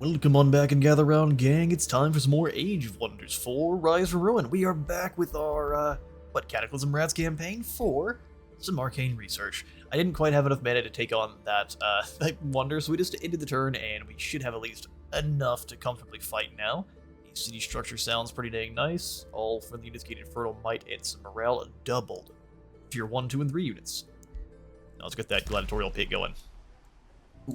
Welcome on back and gather round, gang. It's time for some more Age of Wonders 4 Rise from Ruin. We are back with our, Cataclysm Rats campaign for some arcane research. I didn't quite have enough mana to take on that, wonder, so we just ended the turn, and we should have at least enough to comfortably fight now. The city structure sounds pretty dang nice. All friendly units gained Infernal Might and some morale doubled. Tier 1, 2, and 3 units. Now let's get that gladiatorial pit going.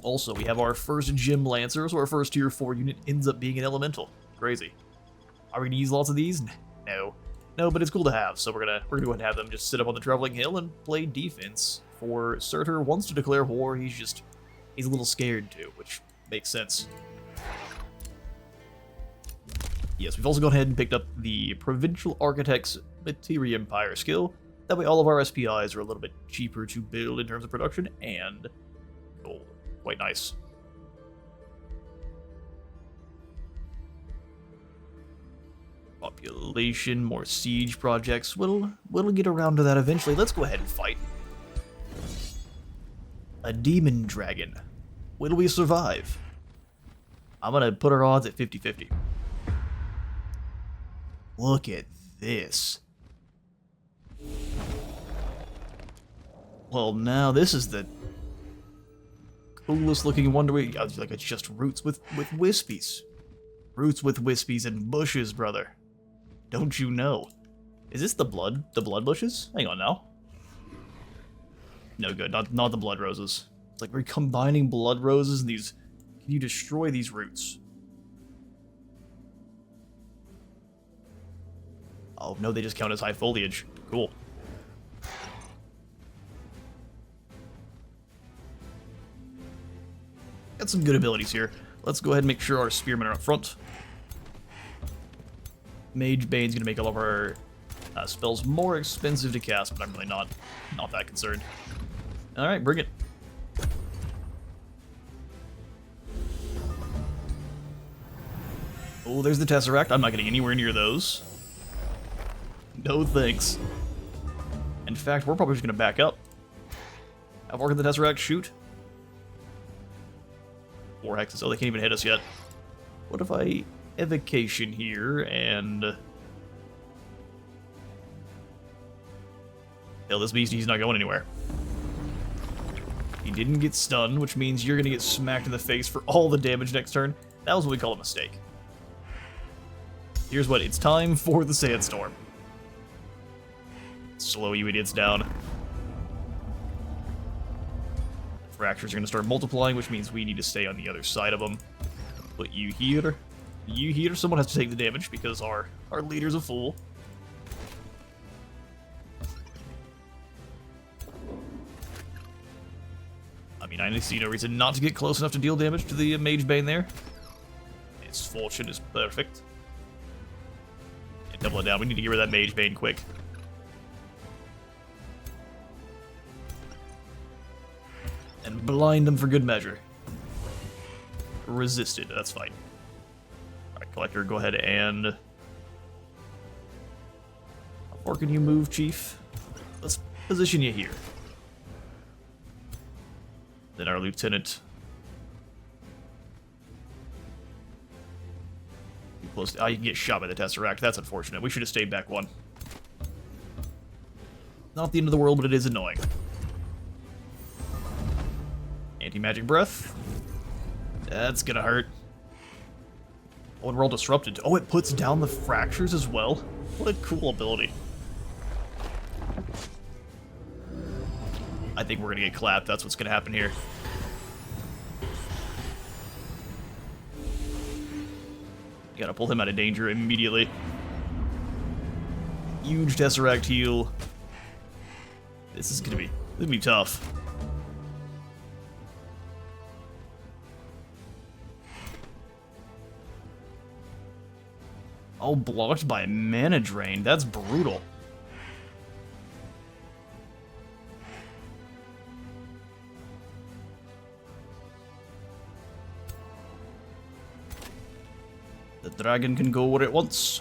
Also, we have our first Gym Lancer, so our first Tier 4 unit ends up being an Elemental. Crazy. Are we gonna use lots of these? No. No, but it's cool to have, so we're gonna go ahead and have them just sit up on the Traveling Hill and play defense. For Surtur wants to declare war, he's a little scared to, which makes sense. Yes, we've also gone ahead and picked up the Provincial Architect's Materia Empire skill. That way all of our SPIs are a little bit cheaper to build in terms of production and gold. Quite nice. Population, more siege projects. We'll get around to that eventually. Let's go ahead and fight. A demon dragon. Will we survive? I'm gonna put our odds at 50-50. Look at this. Well, now this is the coolest looking wonder. Like it's just roots with wispies. Roots with wispies and bushes, brother. Don't you know? Is this the blood bushes? Hang on now. No good, not the blood roses. It's like we're combining blood roses and these. Can you destroy these roots? Oh no, they just count as high foliage. Cool. Got some good abilities here. Let's go ahead and make sure our spearmen are up front. Mage Bane's gonna make all of our spells more expensive to cast, but I'm really not that concerned. All right, bring it. Oh, there's the Tesseract. I'm not getting anywhere near those. No thanks. In fact, we're probably just gonna back up. How far can the Tesseract shoot? 4 hexes. Oh, they can't even hit us yet. What if I evocation here and... Hell, this beast, he's not going anywhere. He didn't get stunned, which means you're gonna get smacked in the face for all the damage next turn. That was what we call a mistake. Here's what, it's time for the Sandstorm. Slow you idiots down. Fractures are going to start multiplying, which means we need to stay on the other side of them. Put you here. You here. Someone has to take the damage because our leader's a fool. I mean, I see no reason not to get close enough to deal damage to the Mage Bane there. Its fortune is perfect. And double it down. We need to get rid of that Mage Bane quick. And blind them for good measure. Resisted, that's fine. Alright, Collector, go ahead and... How far can you move, Chief? Let's position you here. Then our Lieutenant... Close to... Oh, you can get shot by the Tesseract. That's unfortunate. We should have stayed back one. Not the end of the world, but it is annoying. Anti-magic breath. That's gonna hurt. Oh, and we're all disrupted. Oh, it puts down the fractures as well. What a cool ability. I think we're gonna get clapped. That's what's gonna happen here. You gotta pull him out of danger immediately. Huge Tesseract heal. This is gonna be tough. Oh, blocked by mana drain. That's brutal. The dragon can go where it wants.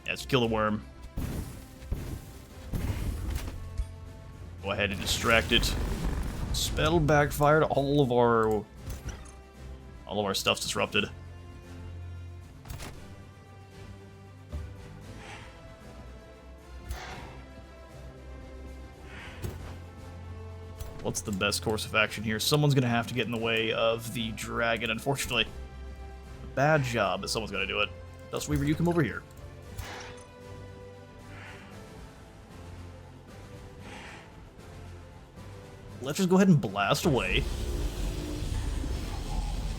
Yeah, let's kill the worm. Go ahead and distract it. Spell backfired. All of our stuff's disrupted. What's the best course of action here? Someone's gonna have to get in the way of the dragon, unfortunately. Bad job, but someone's gonna do it. Dustweaver, you come over here. Let's just go ahead and blast away.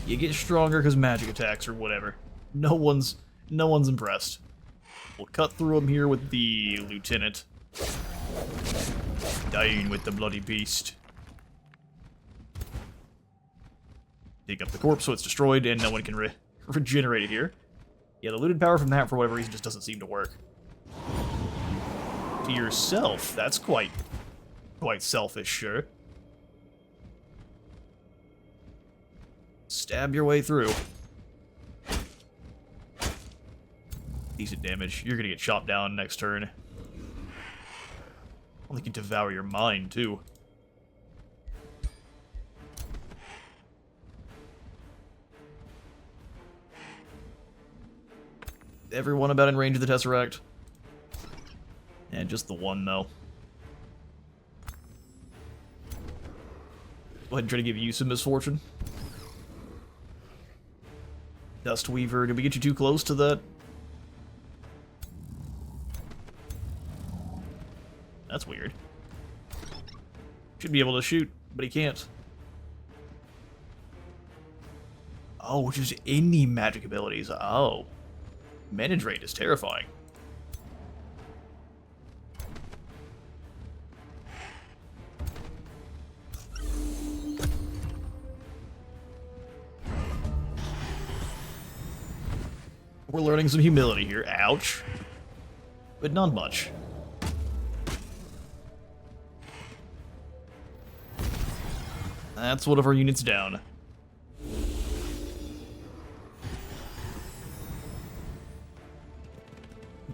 You get stronger because magic attacks or whatever. No one's impressed. We'll cut through him here with the lieutenant. Dying with the bloody beast. Dig up the corpse so it's destroyed and no one can regenerate it here. Yeah, the looted power from that for whatever reason just doesn't seem to work. To yourself, that's quite selfish, sure. Stab your way through. Decent damage. You're gonna get chopped down next turn. Only can devour your mind, too. Everyone about in range of the Tesseract. And just the one, though. Go ahead and try to give you some misfortune. Dustweaver, did we get you too close to that? That's weird. Should be able to shoot, but he can't. Oh, which is any magic abilities. Oh. Manage rate is terrifying. We're learning some humility here. Ouch. But not much. That's one of our units down.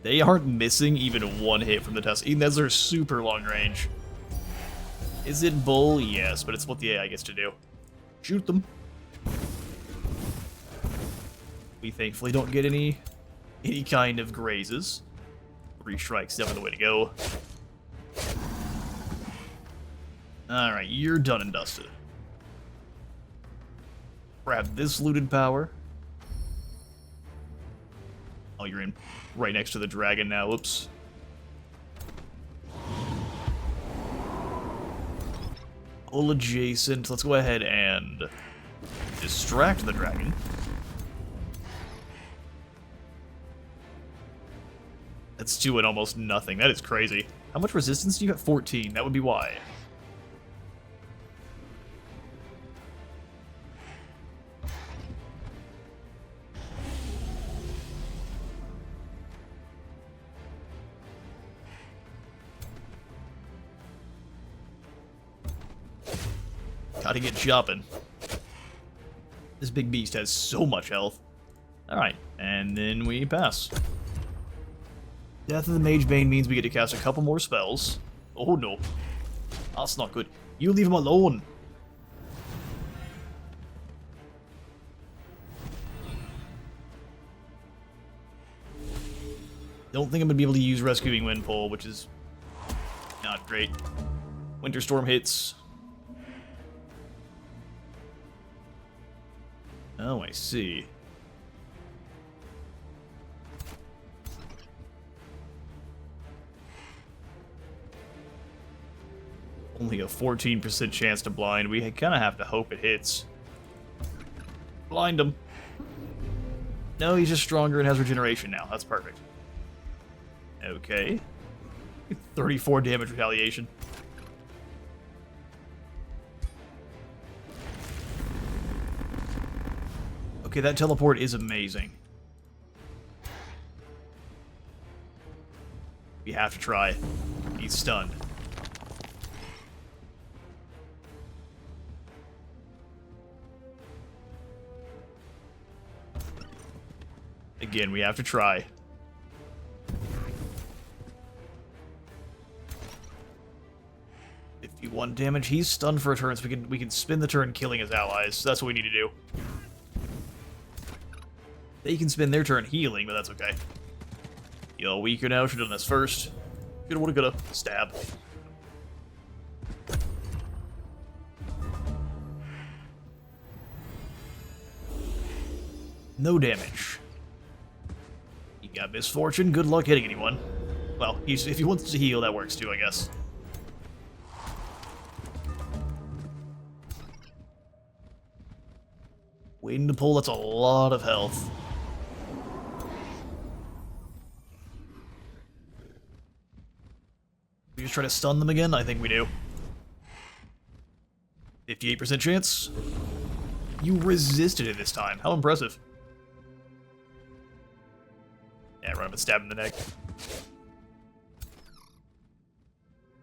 They aren't missing even one hit from the test. Even as they're super long range. Is it bull? Yes, but it's what the AI gets to do. Shoot them. We thankfully don't get any kind of grazes. 3 strikes, definitely the way to go. Alright, you're done and dusted. Grab this looted power. Oh, you're in right next to the dragon now. Whoops. All adjacent. Let's go ahead and distract the dragon. That's doing almost nothing. That is crazy. How much resistance do you have? 14. That would be why. Gotta get chopping. This big beast has so much health. Alright, and then we pass. Death of the Mage Bane means we get to cast a couple more spells. Oh no. That's not good. You leave him alone. Don't think I'm gonna be able to use Rescuing Windpull, which is not great. Winter Storm hits. Oh, I see. Only a 14% chance to blind. We kind of have to hope it hits. Blind him. No, he's just stronger and has regeneration now. That's perfect. Okay. 34 damage retaliation. Okay, that teleport is amazing. We have to try. He's stunned. Again, we have to try. 51 damage. He's stunned for a turn, so we can spin the turn killing his allies. That's what we need to do. They can spend their turn healing, but that's okay. You're weaker now. Should've done this first. Coulda, woulda, coulda. Stab. No damage. You got misfortune. Good luck hitting anyone. Well, if he wants to heal, that works too, I guess. Waiting to pull, that's a lot of health. We just try to stun them again? I think we do. 58% chance. You resisted it this time. How impressive. Yeah, run up and stab him in the neck.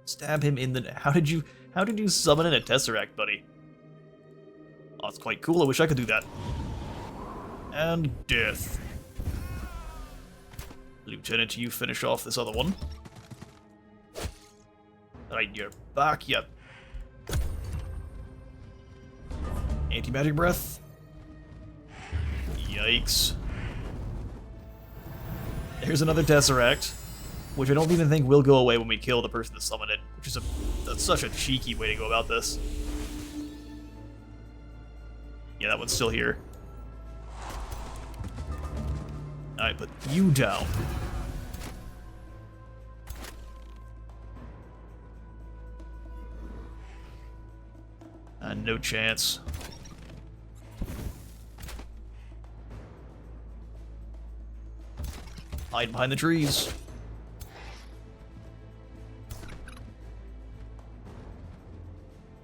Stab him in the... How did you summon in a Tesseract, buddy? Oh, it's quite cool. I wish I could do that. And death. Lieutenant, you finish off this other one. Alright, you're back. Yep. Anti-magic breath. Yikes. There's another Tesseract, which I don't even think will go away when we kill the person that summoned it, which is that's such a cheeky way to go about this. Yeah, that one's still here. Alright, put you down. No chance. Hide behind the trees.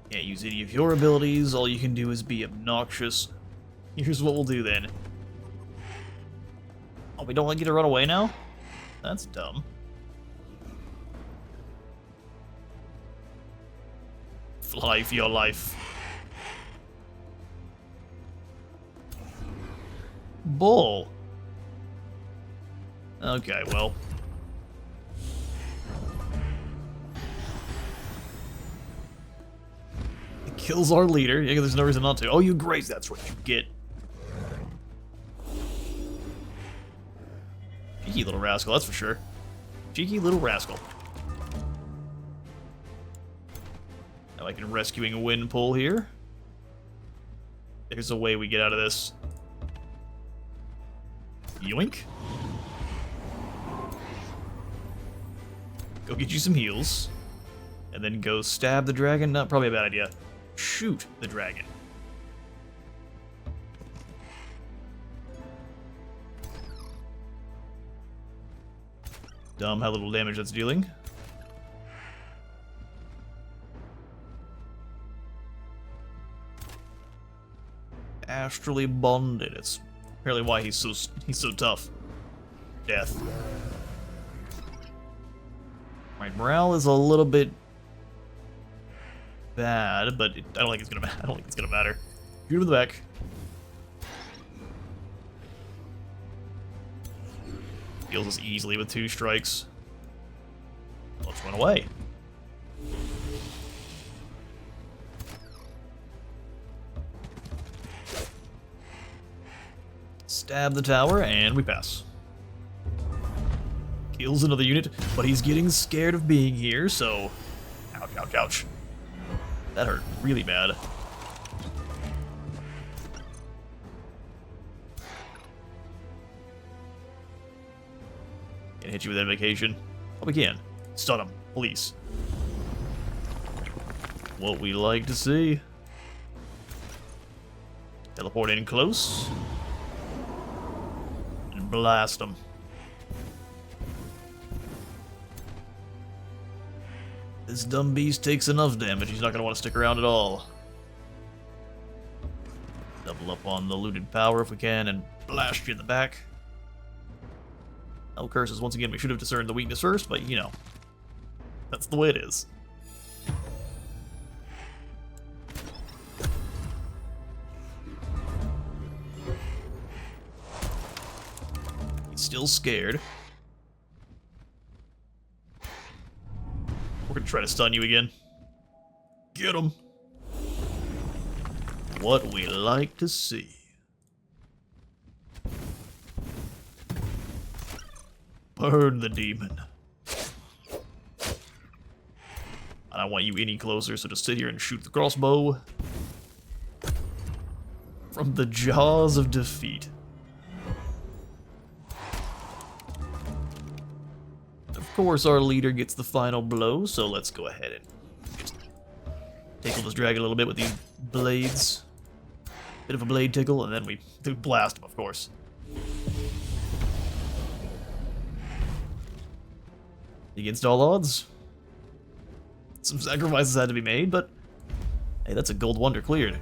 Can't use any of your abilities. All you can do is be obnoxious. Here's what we'll do then. Oh, we don't want you to run away now? That's dumb. Fly for your life. Bull. Okay, well. It kills our leader. Yeah, there's no reason not to. Oh, you graze. That's what you get. Cheeky little rascal, that's for sure. Cheeky little rascal. I like rescuing a wind pull here. There's a way we get out of this. Yoink. Go get you some heals. And then go stab the dragon. Not probably a bad idea. Shoot the dragon. Dumb how little damage that's dealing. Astrally bonded. It's apparently why he's so tough. Death. Right, morale is a little bit bad, but I don't think it's gonna matter. Shoot him in the back. Kills us easily with 2 strikes. Let's run away. Stab the tower, and we pass. Kills another unit, but he's getting scared of being here, so... Ouch, ouch, ouch. That hurt really bad. Can hit you with invocation. Oh, we can. Stun him, please. What we like to see. Teleport in close. And blast him. This dumb beast takes enough damage. He's not going to want to stick around at all. Double up on the looted power if we can and blast you in the back. Oh, curses. Once again, we should have discerned the weakness first, but, you know, that's the way it is. He's still scared. We're gonna try to stun you again. Get him. What we like to see. Burn the demon. I don't want you any closer, so just sit here and shoot the crossbow. From the jaws of defeat. Of course, our leader gets the final blow, so let's go ahead and just tickle this dragon a little bit with these blades. Bit of a blade tickle, and then we blast him, of course. Against all odds. Some sacrifices had to be made, but hey, that's a gold wonder cleared.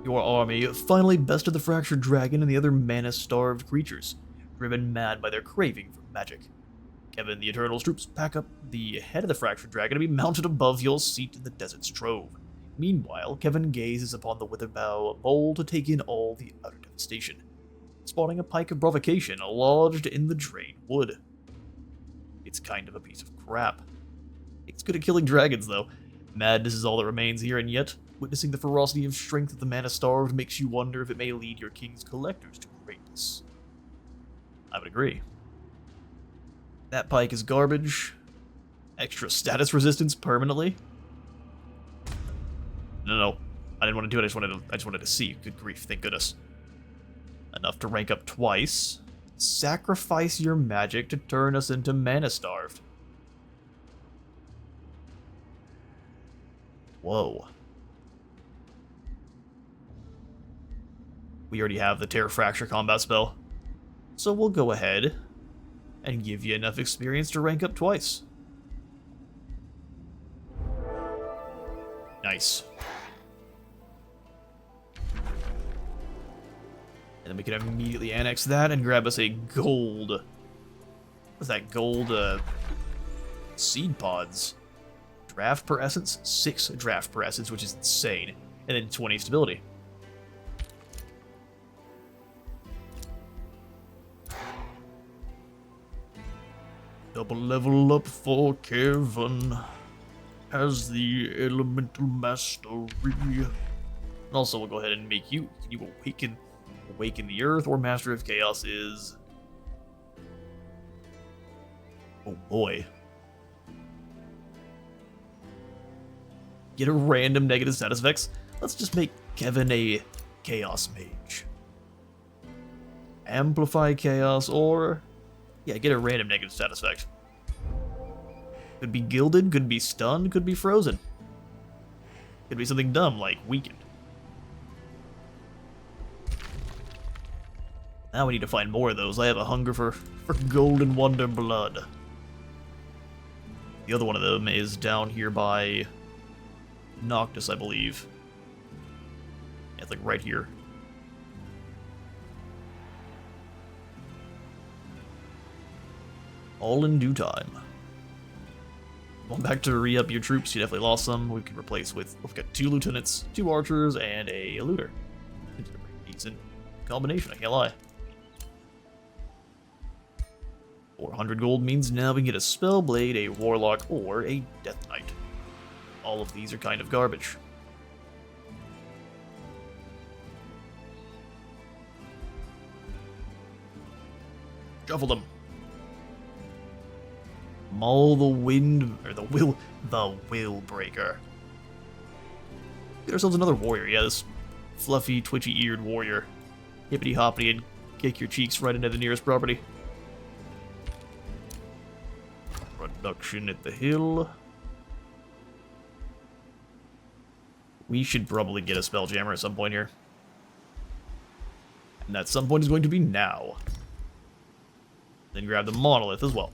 Your army finally bested the fractured dragon and the other mana-starved creatures, driven mad by their craving for magic. Kevin, the Eternal's troops pack up the head of the fractured dragon to be mounted above your seat in the desert's trove. Meanwhile, Kevin gazes upon the Witherbow bowl to take in all the utter devastation, spawning a pike of provocation lodged in the drained wood. It's kind of a piece of crap. It's good at killing dragons, though. Madness is all that remains here, and yet, witnessing the ferocity and strength of the mana-starved makes you wonder if it may lead your king's collectors to greatness. I would agree. That pike is garbage. Extra status resistance permanently. No. I didn't want to do it, I just wanted to see. Good grief, thank goodness. Enough to rank up twice. Sacrifice your magic to turn us into mana-starved. Whoa. We already have the Terror Fracture combat spell, so we'll go ahead and give you enough experience to rank up twice. Nice. And then we can immediately annex that and grab us a gold... What's that? Gold, seed pods. Draft per essence? 6 draft per essence, which is insane. And then 20 stability. Double level up for Kevin. Has the elemental mastery. And also, we'll go ahead and make you. Can you awaken the earth, or Master of Chaos is... Oh boy. Get a random negative status effects. Let's just make Kevin a Chaos Mage. Amplify Chaos, or... Yeah, get a random negative status effect. Could be gilded, could be stunned, could be frozen. Could be something dumb, like weakened. Now we need to find more of those. I have a hunger for golden wonder blood. The other one of them is down here by Noctis, I believe. Yeah, it's like right here. All in due time. Going back to re-up your troops, you definitely lost some. We can replace with, we've got 2 lieutenants, 2 archers, and a looter. It's a pretty decent combination, I can't lie. 400 gold means now we can get a Spellblade, a Warlock, or a Death Knight. All of these are kind of garbage. Shuffle them. Maul the wind, or the will breaker. Get ourselves another warrior, yeah, this fluffy, twitchy-eared warrior. Hippity-hoppity and kick your cheeks right into the nearest property. Production at the hill. We should probably get a Spelljammer at some point here. And that some point is going to be now. Then grab the Monolith as well.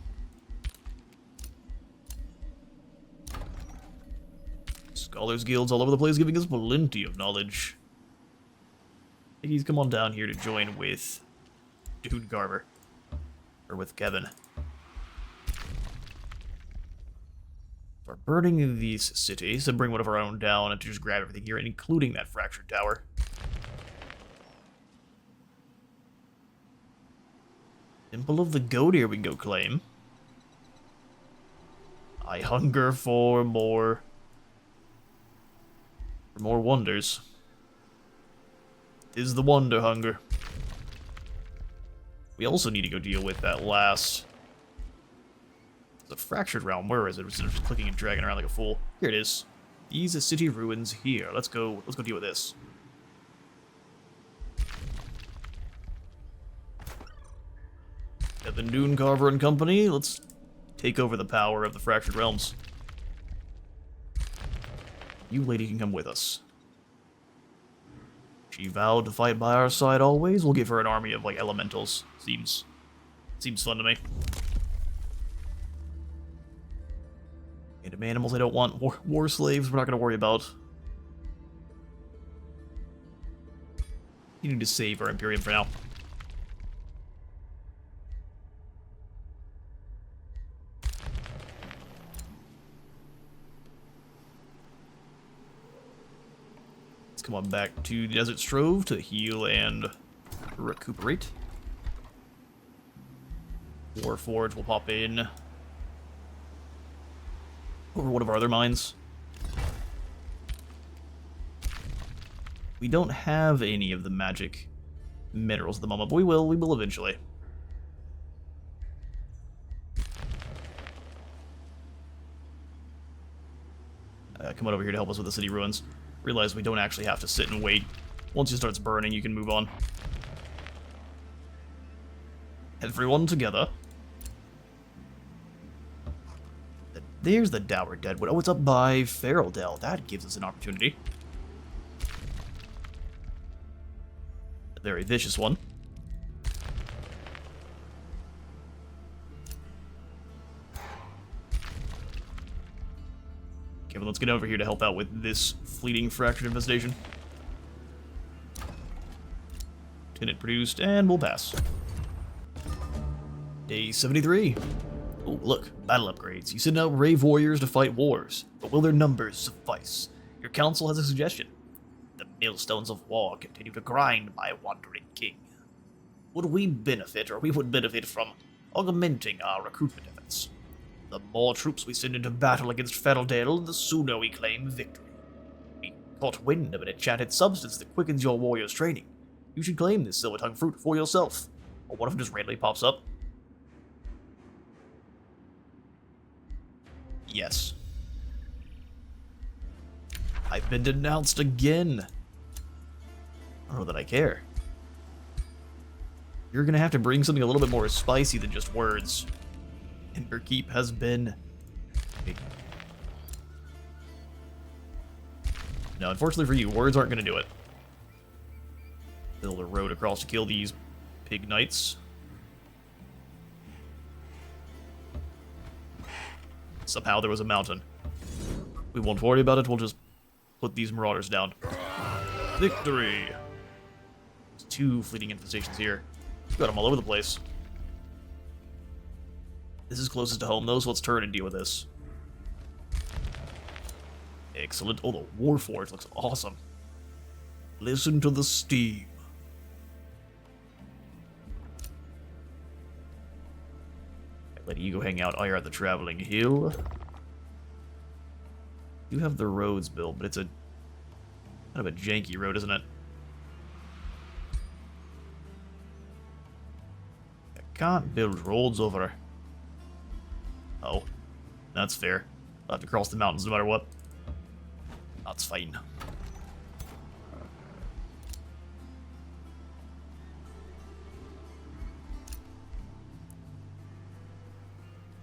Scholars Guilds all over the place giving us plenty of knowledge. I think he's come on down here to join with Dude Garver. Or with Kevin. For burning these cities, to bring one of our own down and to just grab everything here, including that fractured tower. Temple of the Goat here we can go claim. I hunger for more wonders. 'Tis the wonder hunger. We also need to go deal with that last... The fractured realm. Where is it? Instead of just clicking and dragging around like a fool. Here it is. These are city ruins here. Let's go deal with this. At the Noon Carver and Company, let's take over the power of the fractured realms. You lady can come with us. She vowed to fight by our side always. We'll give her an army of like elementals. Seems fun to me. Random animals I don't want. War slaves we're not going to worry about. You need to save our Imperium for now. Let's come on back to the Desert Strove to heal and recuperate. Warforge will pop in over one of our other mines. We don't have any of the magic minerals at the moment, but we will eventually. Come on over here to help us with the city ruins. Realize we don't actually have to sit and wait. Once it starts burning, you can move on. Everyone together. There's the Dour Deadwood. Oh, it's up by Feraldale. That gives us an opportunity. A very vicious one. Okay, well, let's get over here to help out with this fleeting fractured infestation. Tenant produced, and we'll pass. Day 73. Oh, look, battle upgrades. You send out brave warriors to fight wars, but will their numbers suffice? Your council has a suggestion. The millstones of war continue to grind my wandering king. Would we benefit, or we would benefit from augmenting our recruitment efforts? The more troops we send into battle against Feraldale, the sooner we claim victory. We caught wind of an enchanted substance that quickens your warrior's training. You should claim this silver-tongue fruit for yourself. Or what if it just randomly pops up? Yes. I've been denounced again. I don't know that I care. You're gonna have to bring something a little bit more spicy than just words. And your keep has been big. No, unfortunately for you, words aren't gonna do it. Build a road across to kill these pig knights. Somehow there was a mountain. We won't worry about it, we'll just put these marauders down. Victory! There's 2 fleeting infestations here. We've got them all over the place. This is closest to home though, so let's turn and deal with this. Excellent. Oh, the Warforge looks awesome. Listen to the steam. Let you go hang out here at the Traveling Hill. You have the roads built, but it's a kind of a janky road, isn't it? I can't build roads over. Oh, that's fair. I'll have to cross the mountains no matter what. That's fine.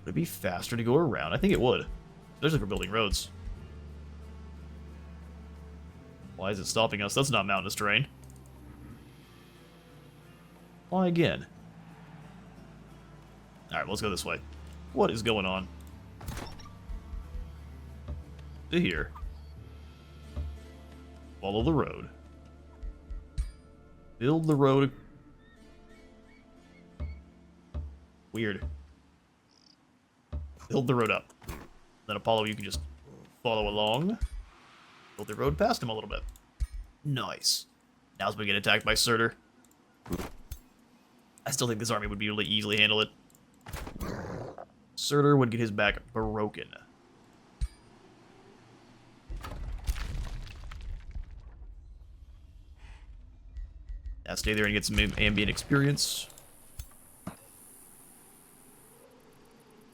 Would it be faster to go around? I think it would. Especially for building roads. Why is it stopping us? That's not mountainous terrain. Why again? Alright, let's go this way. What is going on? To here. Follow the road. Build the road. Weird. Build the road up. Then Apollo, you can just follow along. Build the road past him a little bit. Nice. Now's when we get attacked by Surtur. I still think this army would be able to easily handle it. Surtur would get his back broken. Now stay there and get some ambient experience.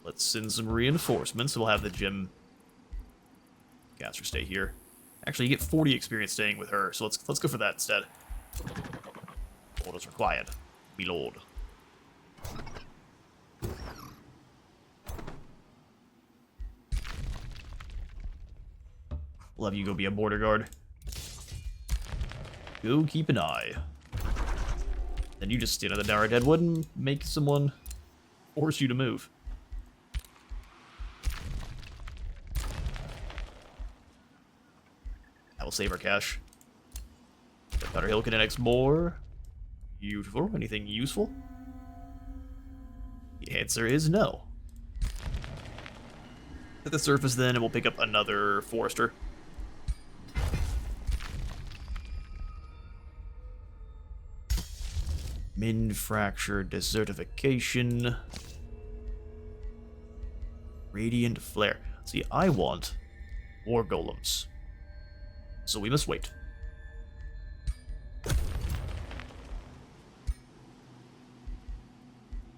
Let's send some reinforcements. We'll have the gym caster stay here. Actually, you get 40 experience staying with her, so let's go for that instead. Orders required, me lord. We'll have you go be a border guard. Go keep an eye. Then you just stand on the Tower of Deadwood and make someone force you to move. That will save our cash. Powder Hill can annex more. Beautiful. Anything useful? The answer is no. At the surface then, and we'll pick up another forester. Min fracture, desertification. Radiant flare. See, I want more golems. So we must wait.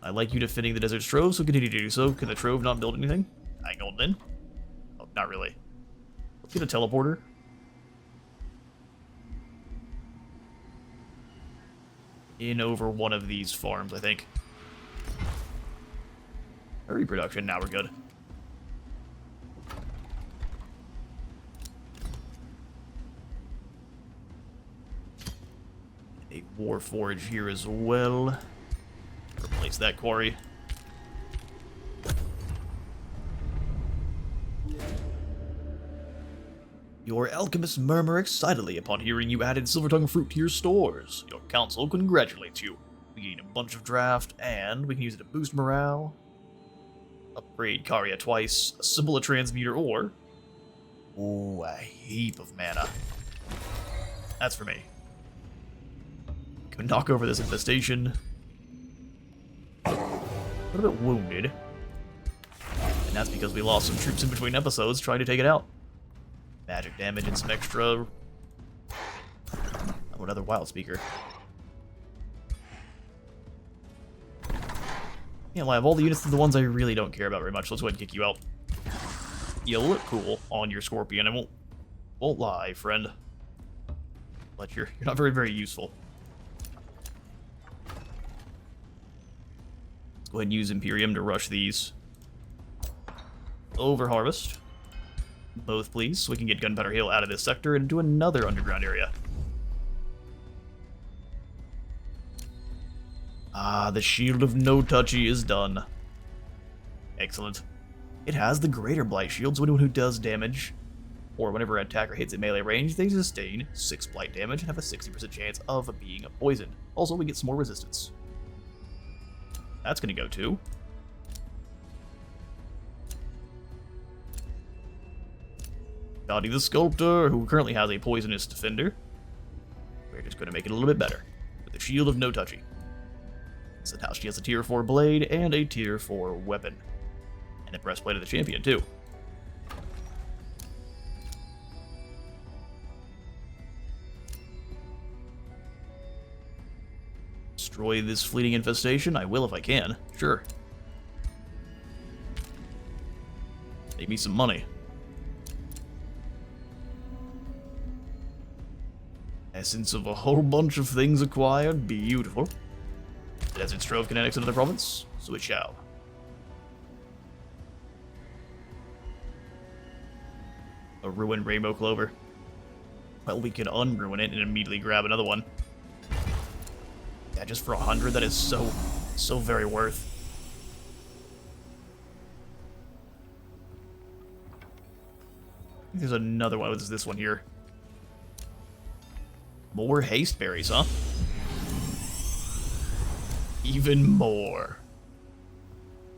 I like you defending the Desert Trove, so continue to do so. Can the Trove not build anything? I ain't going in. Oh, not really. Let's get a teleporter. In over one of these farms, I think. Hurry production, now we're good. A Warforge here as well. Replace that quarry. Your alchemists murmur excitedly upon hearing you added Silvertongue fruit to your stores. Your council congratulates you. We gain a bunch of draft, and we can use it to boost morale, upgrade Karya twice, assemble a transmuter, or... ooh, a heap of mana. That's for me. Can knock over this infestation. A little bit wounded. And that's because we lost some troops in between episodes trying to take it out. Magic damage and some extra... oh, another wild speaker. Yeah, well, I have all the units of the ones I really don't care about very much. Let's go ahead and kick you out. You look cool on your Scorpion. I won't lie, friend. But you're not very useful. Let's go ahead and use Imperium to rush these. Over harvest. Both, please, so we can get Gunpowder Hill out of this sector and into another underground area. Ah, the Shield of No Touchy is done. Excellent. It has the Greater Blight Shield, so anyone who does damage, or whenever an attacker hits at melee range, they sustain 6 blight damage and have a 60% chance of being poisoned. Also, we get some more resistance. That's gonna go too. Dottie the Sculptor, who currently has a poisonous defender. We're just going to make it a little bit better with the Shield of No Touchy. So now she has a tier 4 blade and a tier 4 weapon. And a breastplate of the champion, too. Destroy this fleeting infestation? I will if I can. Sure. Make me some money. Essence of a whole bunch of things acquired. Beautiful. The Desert Trove can annex another province, so it shall. A ruined Rainbow Clover. Well, we could unruin it and immediately grab another one. Yeah, just for 100, that is so very worth. I think there's another one. What is this one here? More haste berries, huh? Even more.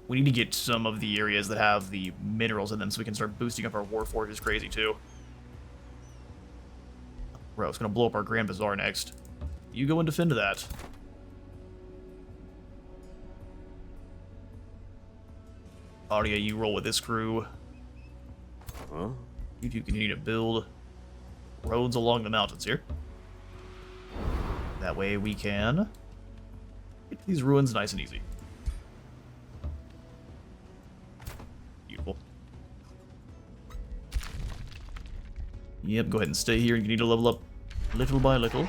We need to get some of the areas that have the minerals in them so we can start boosting up our Warforges crazy, too. Bro, it's gonna blow up our Grand Bazaar next. You go and defend that. Audia, you roll with this crew. Huh? You two continue to build roads along the mountains here. That way we can get to these ruins nice and easy. Beautiful. Yep, go ahead and stay here. You need to level up little by little.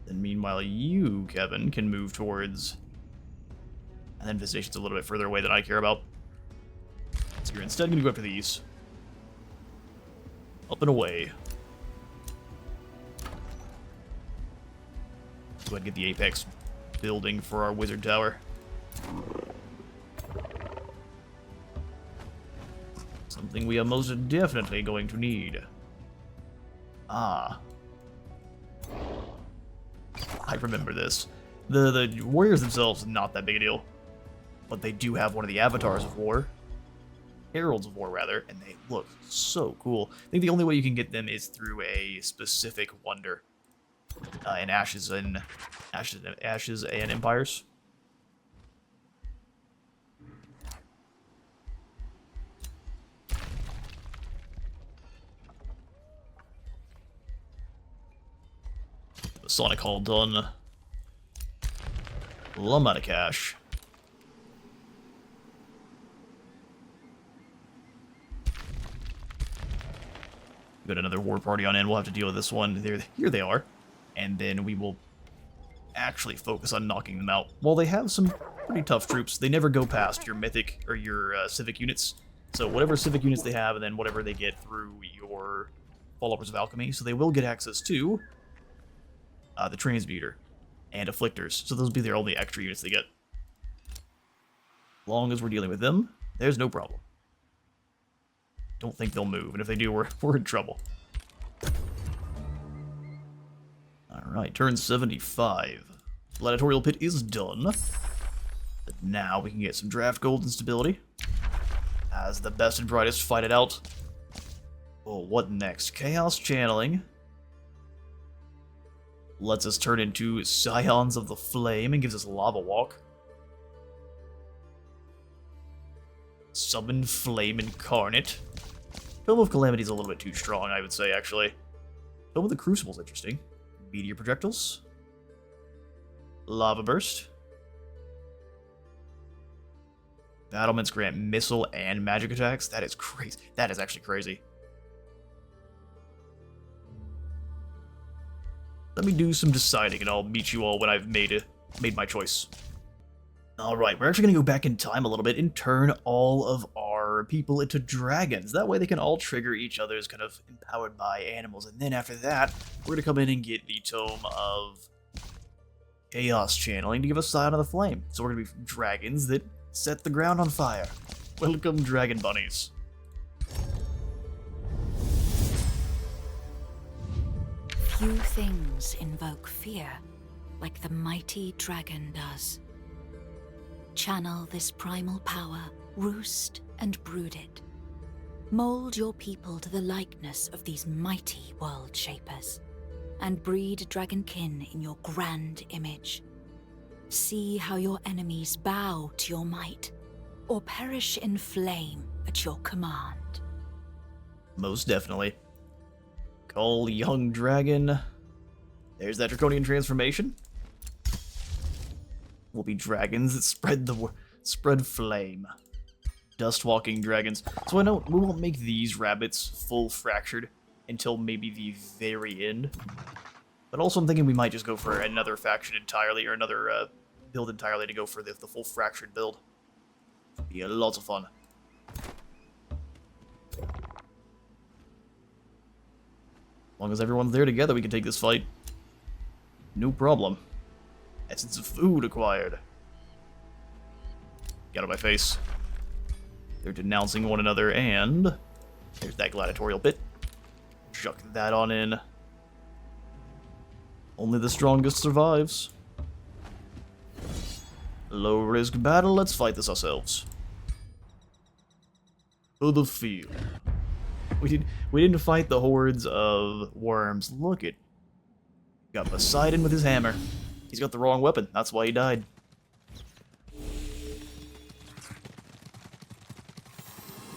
And meanwhile, you, Kevin, can move towards... And then Visitation's a little bit further away than I care about. So you're instead going to go after these. Up and away. Go ahead and get the Apex building for our Wizard Tower. Something we are most definitely going to need. Ah. I remember this. The warriors themselves, not that big a deal. But they do have one of the avatars of war. Heralds of war, rather. And they look so cool. I think the only way you can get them is through a specific wonder. In Ashes and Empires. Sonic Hall done. Lump out of cash. Got another war party on in. We'll have to deal with this one. Here they are. And then we will actually focus on knocking them out. While they have some pretty tough troops, they never go past your mythic or your civic units. So whatever civic units they have, and then whatever they get through your followers of alchemy. So they will get access to the transmuter and afflictors. So those will be their only extra units they get. As long as we're dealing with them, there's no problem. Don't think they'll move, and if they do, we're in trouble. Alright, turn 75. Gladiatorial Pit is done. But now we can get some draft gold and stability. As the best and brightest fight it out. Oh, what next? Chaos Channeling lets us turn into Scions of the Flame and gives us Lava Walk. Summon Flame Incarnate. Film of Calamity is a little bit too strong, I would say, actually. Film of the Crucible is interesting. Meteor Projectiles. Lava Burst. Battlements grant missile and magic attacks. That is crazy. That is actually crazy. Let me do some deciding, and I'll meet you all when I've made my choice. Alright, we're actually going to go back in time a little bit and turn all of our people into dragons. That way they can all trigger each other's kind of empowered by animals. And then after that, we're going to come in and get the Tome of Chaos Channeling to give us Scion of the Flame. So we're going to be dragons that set the ground on fire. Welcome, Dragon Bunnies. Few things invoke fear like the mighty dragon does. Channel this primal power, roost and brood it. Mold your people to the likeness of these mighty world shapers, and breed dragonkin in your grand image. See how your enemies bow to your might, or perish in flame at your command. Most definitely. Call young dragon. There's that draconian transformation. We'll be dragons that spread flame. Dust-walking dragons. So I know we won't make these rabbits full fractured until maybe the very end. But also I'm thinking we might just go for another faction entirely, or another build entirely to go for the full fractured build. It'll be a lot of fun. As long as everyone's there together, we can take this fight. No problem. Essence of food acquired. Get out of my face. They're denouncing one another, and there's that gladiatorial pit. Chuck that on in. Only the strongest survives. Low risk battle, let's fight this ourselves. To the field. We didn't fight the hordes of worms. Look at. Got Poseidon with his hammer. He's got the wrong weapon. That's why he died.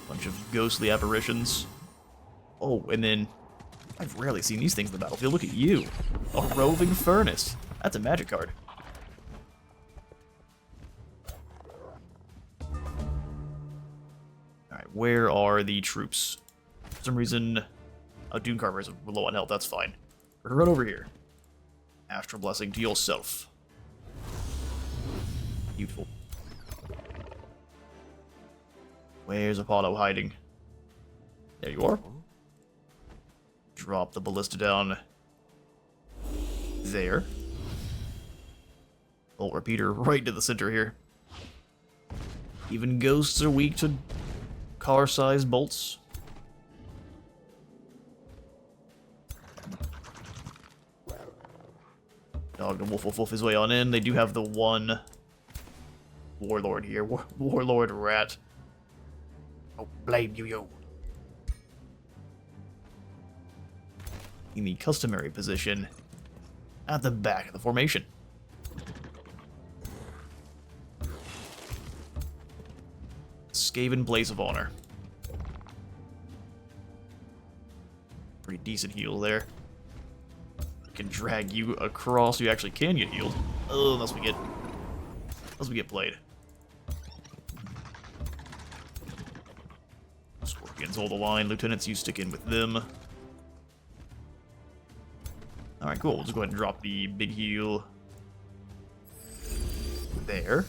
Bunch of ghostly apparitions. Oh, and then I've rarely seen these things in the battlefield. Look at you. A roving furnace. That's a magic card. Alright, where are the troops? For some reason... Oh, Dune Carver is low on health. That's fine. We're gonna run over here. Astral Blessing to yourself. Beautiful. Where's Apollo hiding? There you are. Drop the ballista down there. Bolt repeater right to the center here. Even ghosts are weak to car-sized bolts. Dog and wolf his way on in. They do have the one warlord here. Warlord rat. Oh, blame you, yo. In the customary position at the back of the formation. Skaven Place of Honor. Pretty decent heal there. Can drag you across. You actually can get healed. Oh, unless we get played. Scorpions hold the line. Lieutenants, you stick in with them. Alright, cool. We'll just go ahead and drop the big heal there.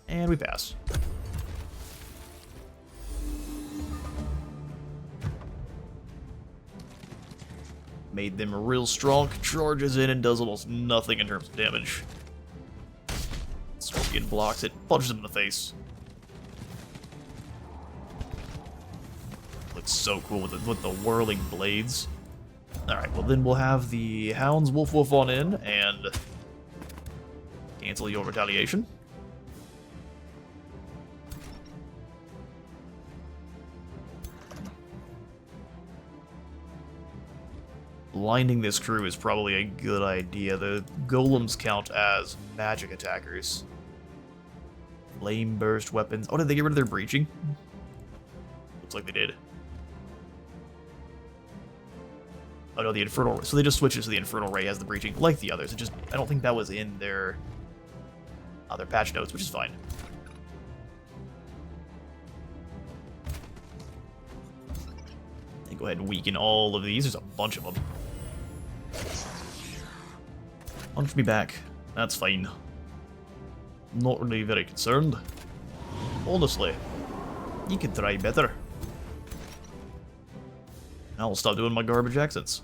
And we pass. Made them real strong, charges in and does almost nothing in terms of damage. Scorpion blocks it, punches him in the face. Looks so cool with the whirling blades. Alright, well then we'll have the Hounds wolf on in and cancel your retaliation. Blinding this crew is probably a good idea. The golems count as magic attackers. Flame burst weapons. Oh, did they get rid of their breaching? Looks like they did. Oh no, the infernal. So they just switched it so the infernal ray has the breaching, like the others. It just, I don't think that was in their other patch notes, which is fine. And go ahead and weaken all of these. There's a bunch of them. Punch me back. That's fine. Not really very concerned. Honestly, you can try better. I'll stop doing my garbage accents.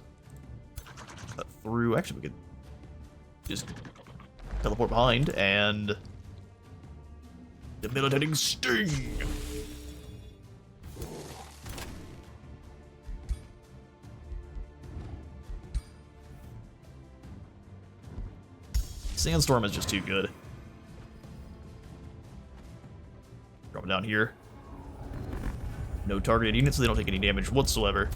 Cut through. Actually, we could just teleport behind and debilitating sting. Sandstorm is just too good. Drop it down here. No targeted units, so they don't take any damage whatsoever.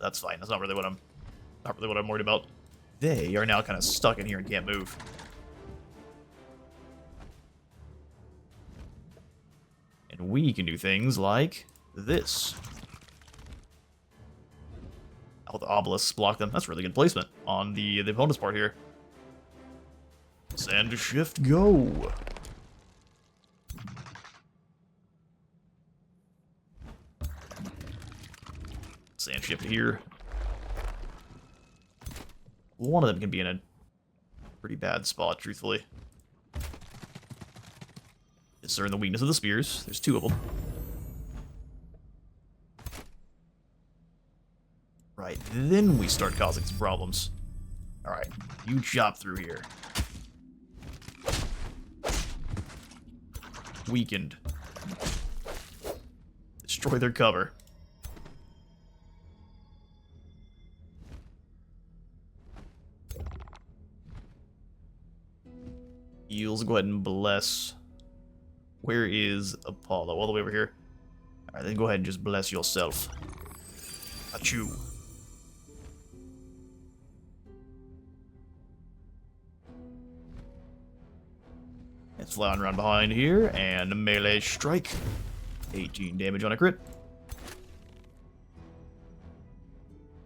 That's fine. That's not really what I'm worried about. They are now kind of stuck in here and can't move. And we can do things like this. Oh, the obelisks block them. That's really good placement on the opponent's part here. Sand shift, go. Sand shift here. One of them can be in a pretty bad spot, truthfully. Discern the weakness of the spears. There's two of them. Right, then we start causing some problems. Alright, you chop through here. Weakened. Destroy their cover. Heals, go ahead and bless. Where is Apollo? All the way over here. Alright, then go ahead and just bless yourself. Achoo. It's flying around behind here, and a melee strike. 18 damage on a crit.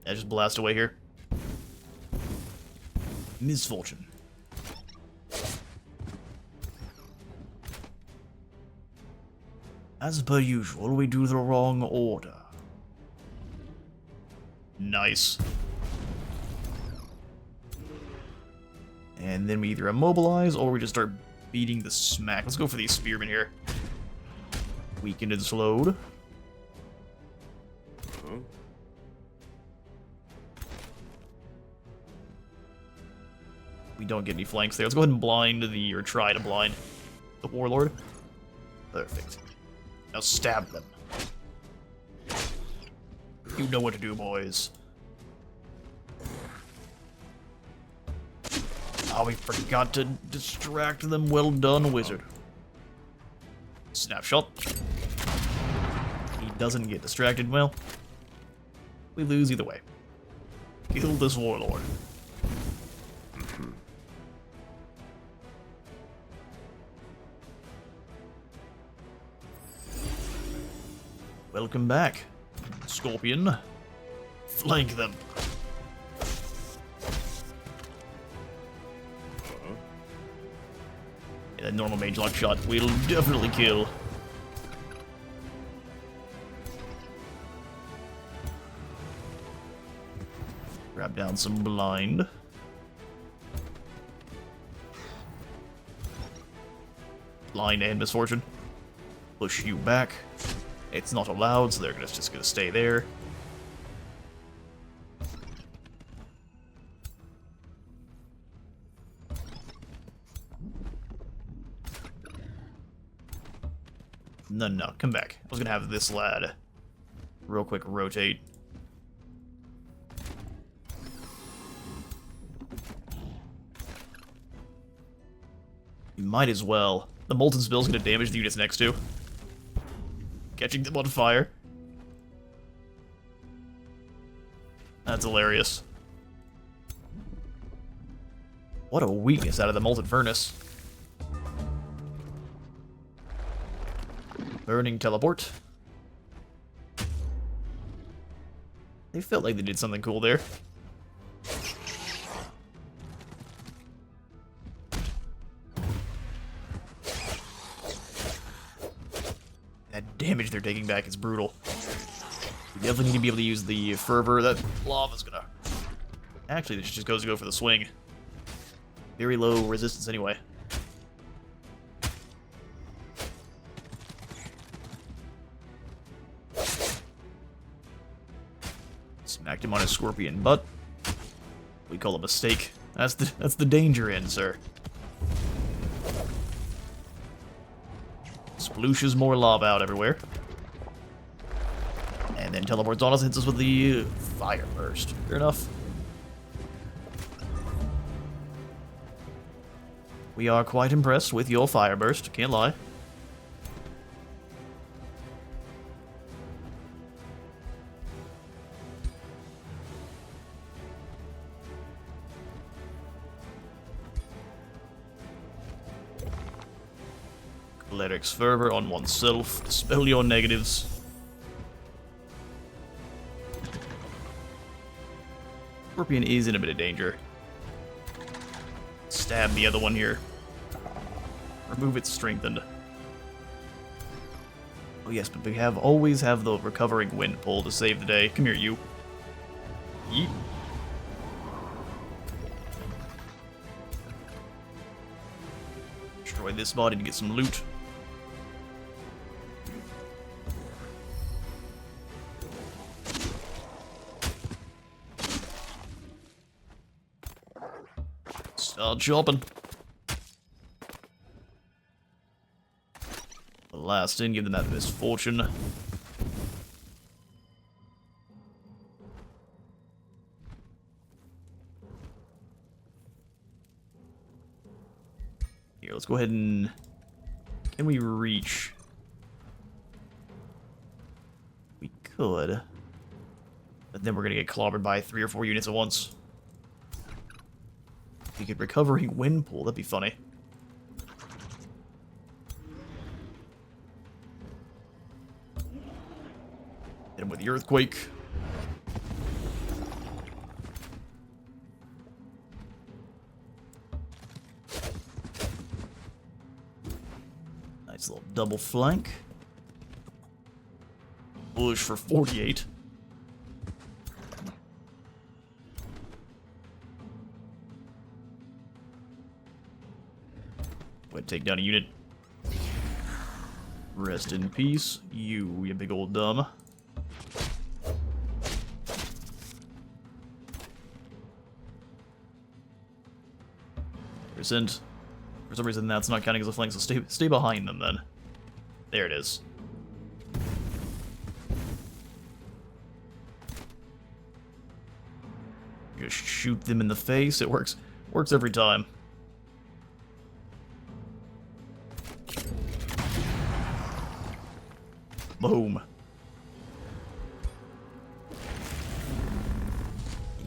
Yeah, just blast away here. Misfortune. As per usual, we do the wrong order. Nice. And then we either immobilize or we just start beating the smack. Let's go for these spearmen here. Weakened and slowed. We don't get any flanks there. Let's go ahead and blind the, or try to blind the warlord. Perfect. Now stab them. You know what to do, boys. Oh, we forgot to distract them. Well done, wizard. Snapshot. He doesn't get distracted. Well, we lose either way. Kill this warlord. Welcome back, Scorpion. Flank them. Yeah, that normal mage lock shot will definitely kill. Grab down some blind. Blind and misfortune. Push you back. It's not allowed, so they're just gonna stay there. No, come back. I was gonna have this lad real quick rotate. You might as well. The Molten Spell's gonna damage the units next to. Catching them on fire. That's hilarious. What a weakness out of the Molten Furnace. Burning Teleport. They felt like they did something cool there. That damage they're taking back is brutal. We definitely need to be able to use the fervor. That lava's gonna... Actually, this just goes to go for the swing. Very low resistance anyway. Smacked him on his scorpion butt. We call a mistake. That's the danger end, sir. Splooshes more lava out everywhere. And then teleports on us, hits us with the fire burst. Fair enough. We are quite impressed with your fire burst, can't lie. Cleric's Fervor on oneself. Dispel your negatives. Scorpion is in a bit of danger. Stab the other one here. Remove its strengthened. Oh yes, but we always have the recovering wind pull to save the day. Come here, you. Yeet. Destroy this body to get some loot. Start chopping. The last in, give them that misfortune. Here, let's go ahead and... Can we reach? We could. But then we're gonna get clobbered by 3 or 4 units at once. If we could recovering wind pool, that'd be funny. Hit him with the earthquake. double flank. Push for 48. Go ahead, take down a unit. Rest in peace, you big old dumb. Percent. For some reason, that's not counting as a flank, so stay behind them then. There it is. Just shoot them in the face. It works. Works every time. Boom.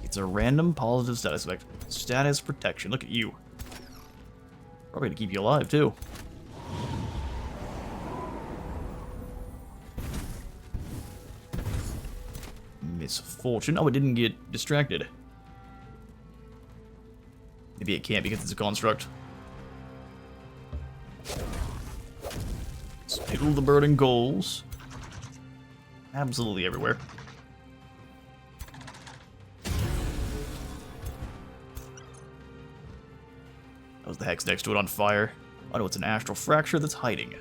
It's a random positive status effect. Status protection. Look at you. Probably to keep you alive, too. Misfortune. Oh, it didn't get distracted. Maybe it can't because it's a construct. Spill the burning goals. Absolutely everywhere. That was the hex next to it on fire. Oh no, it's an astral fracture that's hiding.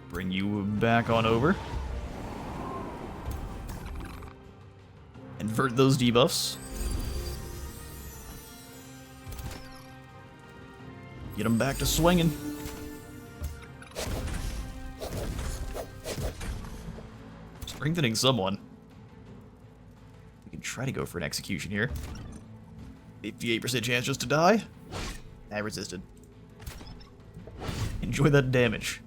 Bring you back on over. Invert those debuffs. Get them back to swinging. Strengthening someone. We can try to go for an execution here. 58% chance just to die. I resisted. Enjoy that damage.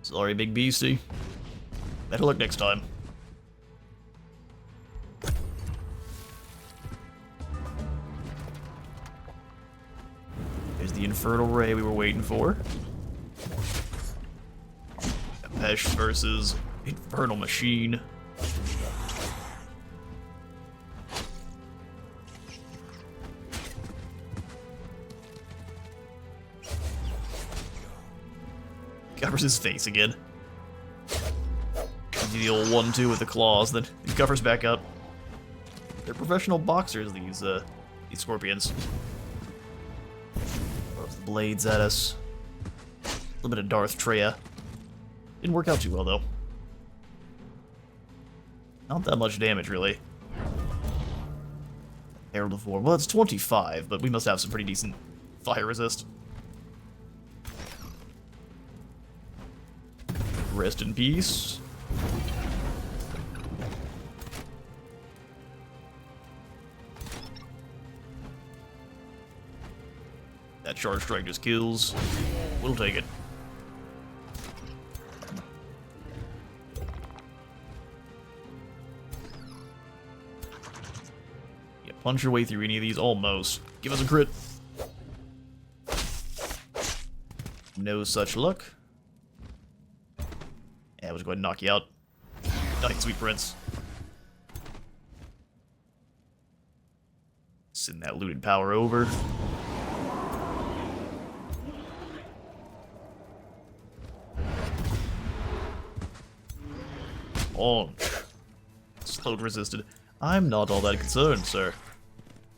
Sorry, big beastie. Better luck next time. There's the Infernal Ray we were waiting for. Pesh versus Infernal Machine. Covers his face again. The old 1-2 with the claws, then he covers back up. They're professional boxers, these scorpions. Throws the blades at us. A little bit of Darth Treya. Didn't work out too well, though. Not that much damage, really. Herald of War. Well, it's 25, but we must have some pretty decent fire resist. Rest in peace. That charge strike just kills. We'll take it. Yeah, punch your way through any of these almost. Give us a crit. No such luck. Yeah, we'll just go ahead and knock you out. Nice, sweet prince. Send that looted power over. Launch. Slowed resisted. I'm not all that concerned, sir.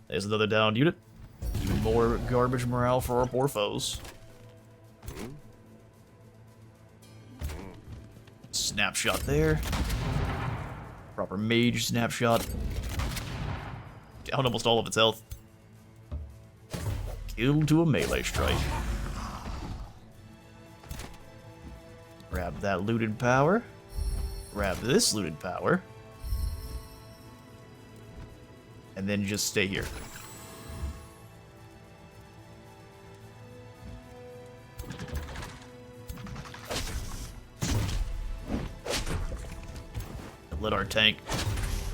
There's another downed unit. Even more garbage morale for our poor foes. Snapshot there. Proper mage snapshot. Down almost all of its health. Killed to a melee strike. Grab that looted power. Grab this looted power. And then just stay here. Let our tank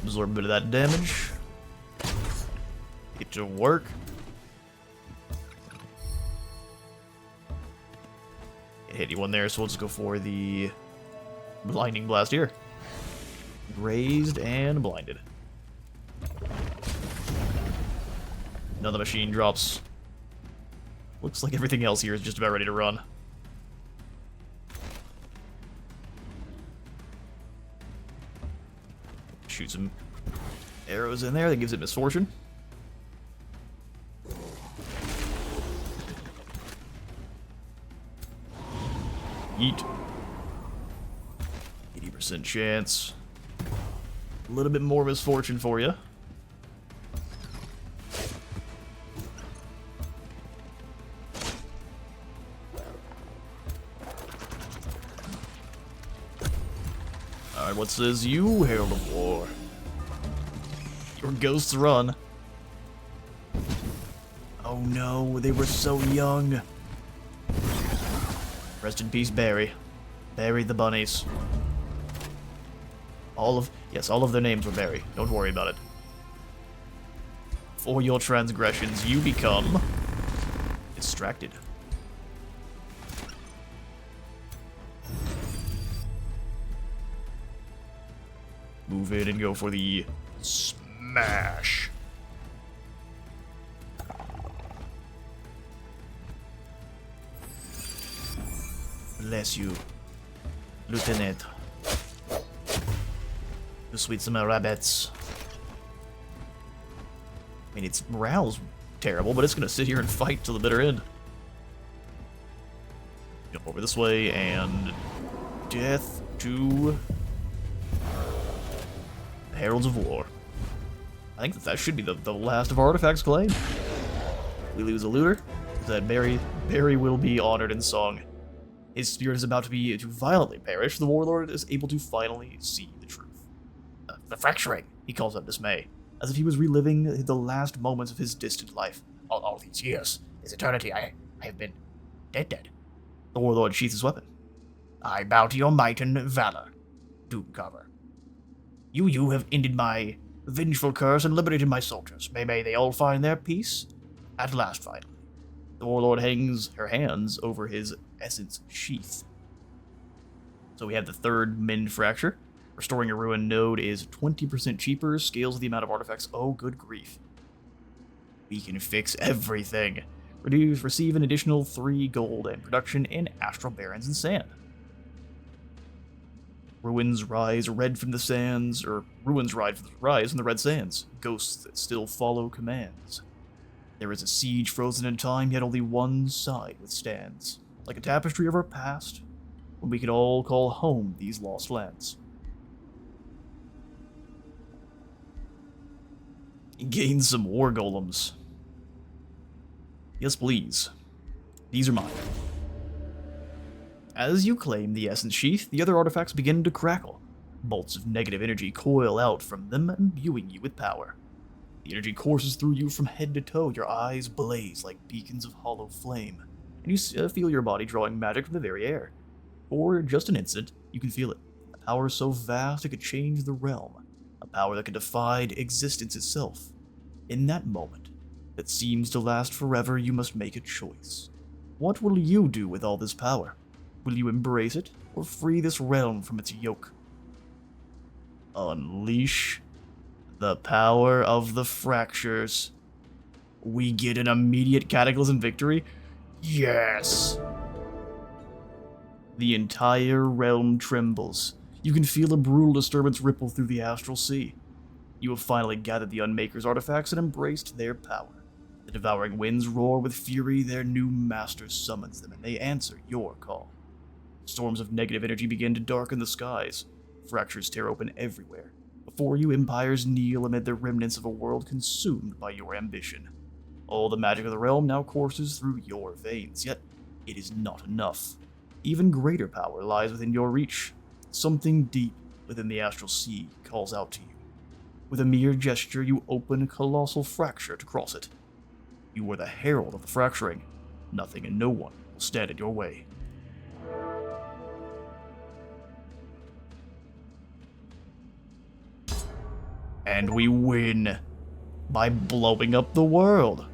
Absorb a bit of that damage. Get to work. Hit you one there, so we'll just go for the blinding blast here. Grazed and blinded. Another machine drops. Looks like everything else here is just about ready to run. Shoot some arrows in there, that gives it misfortune. Yeet. 80% chance. A little bit more misfortune for you. Alright, what says you, Herald of War? Your ghosts run. Oh no, they were so young. Rest in peace, Barry. Barry the bunnies. All of their names were Barry. Don't worry about it. For your transgressions, you become distracted. Move in and go for the smash. Bless you, Lieutenant. You sweet summer rabbits. I mean, its morale's terrible, but it's gonna sit here and fight till the bitter end. Jump over this way, and death to the Heralds of War. I think that should be the last of our artifacts claimed. We lose a looter. That Barry will be honored in song. His spirit is about to violently perish. The warlord is able to finally see the truth. The fracturing, he calls out dismay, as if he was reliving the last moments of his distant life. All these years, this eternity, I have been dead. The warlord sheathes his weapon. I bow to your might and valor, Doomcarver. You have ended my vengeful curse and liberated my soldiers. May they all find their peace at last, finally. The warlord hangs her hands over his essence sheath. So we have the third Mend Fracture. Restoring a ruined node is 20% cheaper, scales the amount of artifacts. Oh, good grief. We can fix everything. Receive an additional 3 gold and production in Astral Barrens and Sand. Ruins rise red from the sands, or ruins rise from the red sands. Ghosts that still follow commands. There is a siege frozen in time, yet only one side withstands. Like a tapestry of our past, when we could all call home these lost lands. Gain some war golems. Yes, please. These are mine. As you claim the essence sheath, the other artifacts begin to crackle. Bolts of negative energy coil out from them, imbuing you with power. The energy courses through you from head to toe, your eyes blaze like beacons of hollow flame, and you feel your body drawing magic from the very air. For just an instant, you can feel it. A power so vast it could change the realm. A power that could defy existence itself. In that moment, that seems to last forever, you must make a choice. What will you do with all this power? Will you embrace it, or free this realm from its yoke? Unleash the power of the fractures. We get an immediate Cataclysm victory? Yes! The entire realm trembles. You can feel a brutal disturbance ripple through the astral sea. You have finally gathered the Unmaker's artifacts and embraced their power. The devouring winds roar with fury, their new master summons them, and they answer your call. Storms of negative energy begin to darken the skies. Fractures tear open everywhere. Before you, empires kneel amid the remnants of a world consumed by your ambition. All the magic of the realm now courses through your veins, yet it is not enough. Even greater power lies within your reach. Something deep within the astral sea calls out to you. With a mere gesture, you open a colossal fracture to cross it. You are the herald of the fracturing. Nothing and no one will stand in your way. And we win by blowing up the world.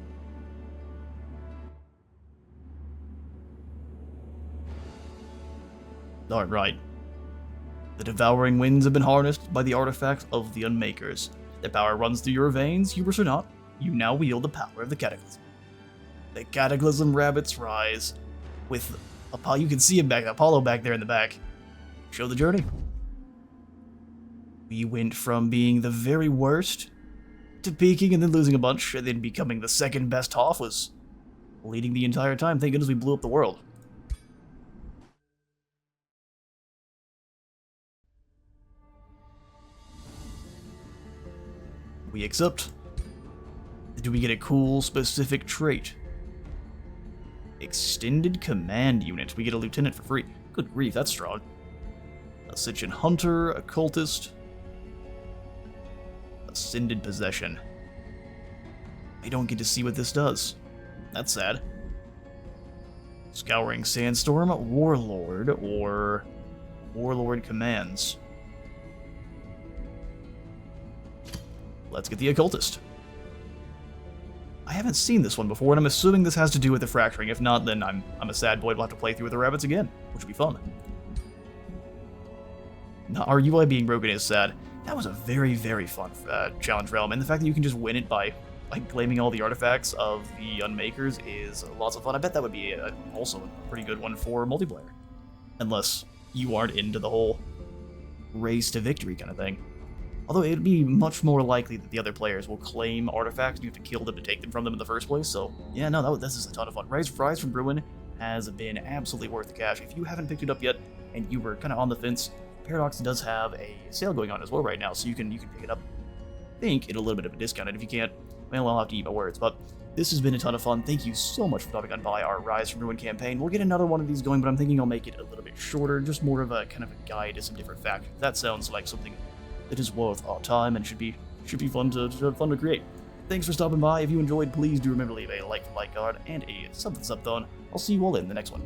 Alright. The devouring winds have been harnessed by the artifacts of the Unmakers. Their power runs through your veins, hubris or not. You now wield the power of the Cataclysm. The Cataclysm rabbits rise. With Apollo, you can see him back, Apollo back there in the back. Show the journey. We went from being the very worst to peaking and then losing a bunch, and then becoming the second best Hoff was leading the entire time. Thank goodness we blew up the world. We accept. Do we get a cool specific trait? Extended Command Unit. We get a lieutenant for free. Good grief, that's strong. Ascension Hunter, Occultist. Ascended Possession. I don't get to see what this does. That's sad. Scouring Sandstorm, Warlord, or Warlord Commands. Let's get the Occultist. I haven't seen this one before, and I'm assuming this has to do with the fracturing. If not, then I'm a sad boy. We'll have to play through with the rabbits again, which would be fun. Now, our UI being broken is sad. That was a very, very fun challenge realm, and the fact that you can just win it by claiming all the artifacts of the Unmakers is lots of fun. I bet that would be also a pretty good one for multiplayer. Unless you aren't into the whole race to victory kind of thing. Although it would be much more likely that the other players will claim artifacts and you have to kill them to take them from them in the first place, so yeah, no, this is a ton of fun. Rise from Ruin has been absolutely worth the cash. If you haven't picked it up yet and you were kind of on the fence, Paradox does have a sale going on as well right now, so you can pick it up, I think, at a little bit of a discount, and if you can't, well, I'll have to eat my words, but this has been a ton of fun. Thank you so much for stopping on by our Rise from Ruin campaign. We'll get another one of these going, but I'm thinking I'll make it a little bit shorter, just more of a kind of a guide to some different factors. That sounds like something that is worth our time and should be fun to create. Thanks for stopping by. If you enjoyed, please do remember to leave a like for like card and a sub for sub thon. I'll see you all in the next one.